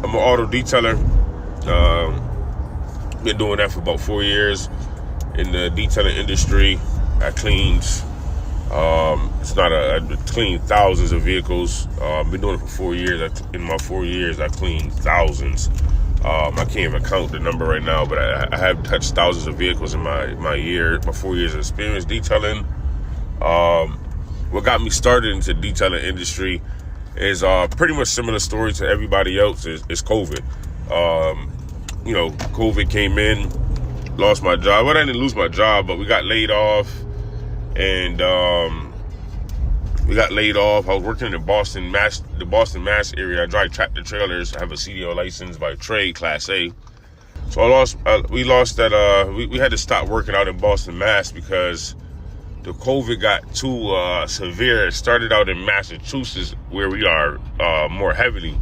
I'm an auto detailer. Been doing that for about 4 years in the detailing industry. I cleaned, I cleaned thousands of vehicles. I've been doing it for 4 years. In my 4 years, I cleaned thousands. I can't even count the number right now, but I have touched thousands of vehicles in my 4 years of experience detailing. What got me started into the detailing industry is pretty much similar story to everybody else. Is COVID. COVID came in, lost my job. Well, I didn't lose my job, but we got laid off, and I was working in the Boston, Mass area. I drive tractor trailers. I have a CDL license by trade, Class A. So we had to stop working out in Boston, Mass, because the COVID got too severe. It started out in Massachusetts, where we are more heavily.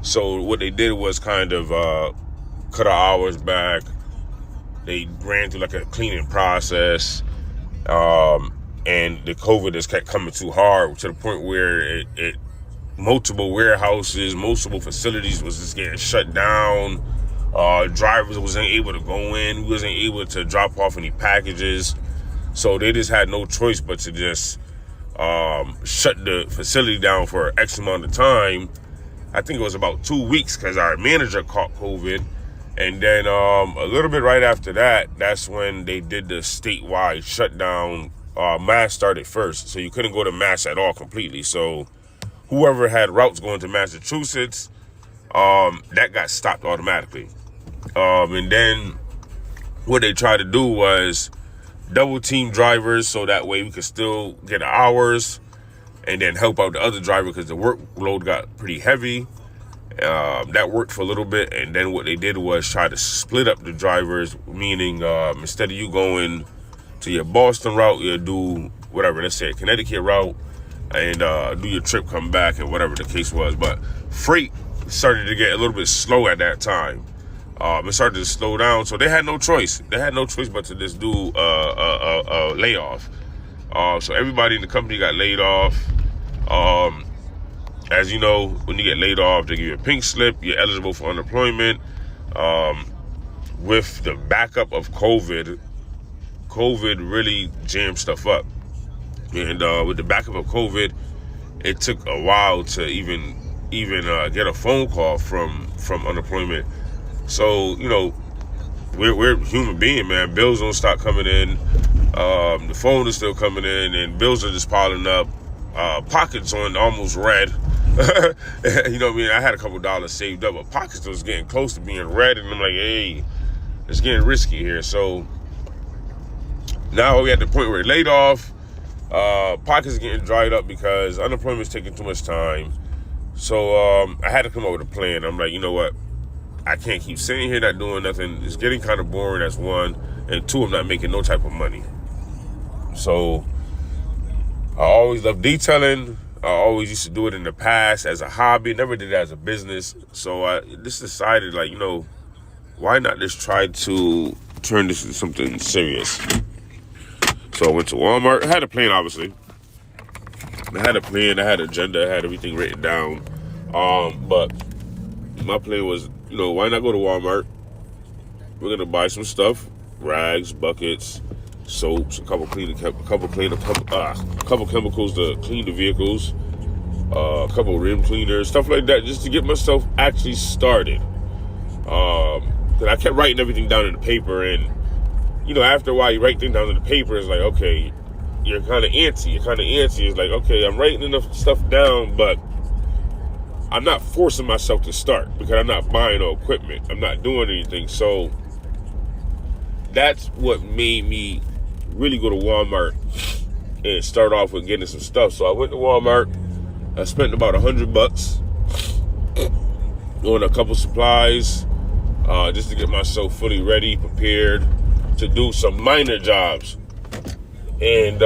So what they did was kind of cut our hours back. They ran through like a cleaning process, and the COVID just kept coming too hard to the point where multiple warehouses, multiple facilities was just getting shut down. Drivers wasn't able to go in. We wasn't able to drop off any packages. So they just had no choice but to just shut the facility down for X amount of time. I think it was about 2 weeks because our manager caught COVID. And then a little bit right after that, that's when they did the statewide shutdown. Mass started first, so you couldn't go to Mass at all completely. So whoever had routes going to Massachusetts, that got stopped automatically. And then what they tried to do was double team drivers so that way we could still get hours and then help out the other driver because the workload got pretty heavy. That worked for a little bit, and then what they did was try to split up the drivers, meaning instead of you going to your Boston route, you do whatever, let's say a Connecticut route, and do your trip, come back, and whatever the case was. But freight started to get a little bit slow at that time. It started to slow down, so they had no choice. They had no choice but to just do a layoff. So everybody in the company got laid off. As you know, when you get laid off, they give you a pink slip. You're eligible for unemployment. With the backup of COVID really jammed stuff up. And with the backup of COVID, it took a while to even get a phone call from unemployment. So, we're human beings, man. Bills don't stop coming in. The phone is still coming in, and bills are just piling up. Pockets on almost red. You know what I mean? I had a couple dollars saved up, but pockets was getting close to being red, and I'm like, hey, it's getting risky here. So now we at the point where we're laid off. Pockets are getting dried up because unemployment's taking too much time. So I had to come up with a plan. I'm like, you know what? I can't keep sitting here not doing nothing. It's getting kind of boring, that's one. And two, I'm not making no type of money. So I always loved detailing. I always used to do it in the past as a hobby. Never did it as a business. So I just decided, why not just try to turn this into something serious? So I went to Walmart. I had a plan, obviously. I had a plan. I had an agenda. I had everything written down. But my plan was, why not go to Walmart? We're going to buy some stuff. Rags, buckets, soaps, a couple chemicals to clean the vehicles, a couple rim cleaners, stuff like that, just to get myself actually started. Because I kept writing everything down in the paper, and after a while, you write things down in the paper, it's like, okay, you're kind of antsy. It's like, okay, I'm writing enough stuff down, but I'm not forcing myself to start because I'm not buying no equipment. I'm not doing anything. So that's what made me really go to Walmart and start off with getting some stuff. So I went to Walmart. I spent about $100 on a couple supplies just to get myself fully ready, prepared to do some minor jobs. And,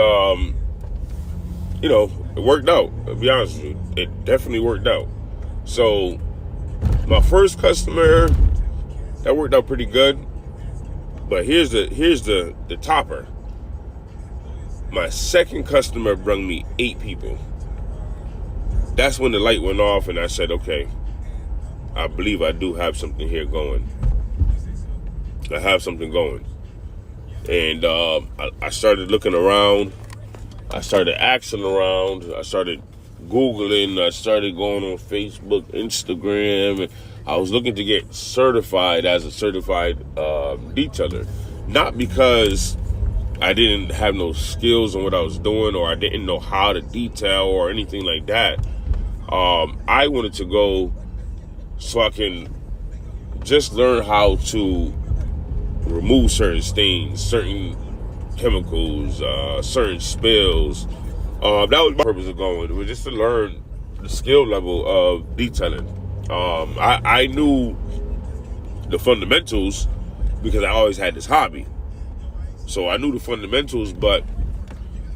it worked out. I'll be honest with you. It definitely worked out. So my first customer, that worked out pretty good. But here's the topper. My second customer brought me 8 people. That's when the light went off and I said, okay, I believe I do have something here going. I have something going. And I started looking around. I started asking around. I started Googling. I started going on Facebook, Instagram. And I was looking to get certified as a certified detailer. Not because I didn't have no skills on what I was doing, or I didn't know how to detail or anything like that. I wanted to go so I can just learn how to remove certain stains, certain chemicals, certain spills. That was my purpose of going. It was just to learn the skill level of detailing. I knew the fundamentals because I always had this hobby. So I knew the fundamentals, but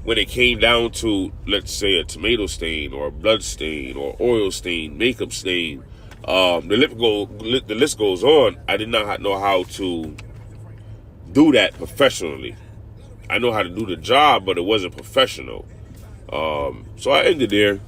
when it came down to, let's say, a tomato stain or a blood stain or oil stain, makeup stain, the list goes on. I did not know how to do that professionally. I know how to do the job, but it wasn't professional. So I ended there.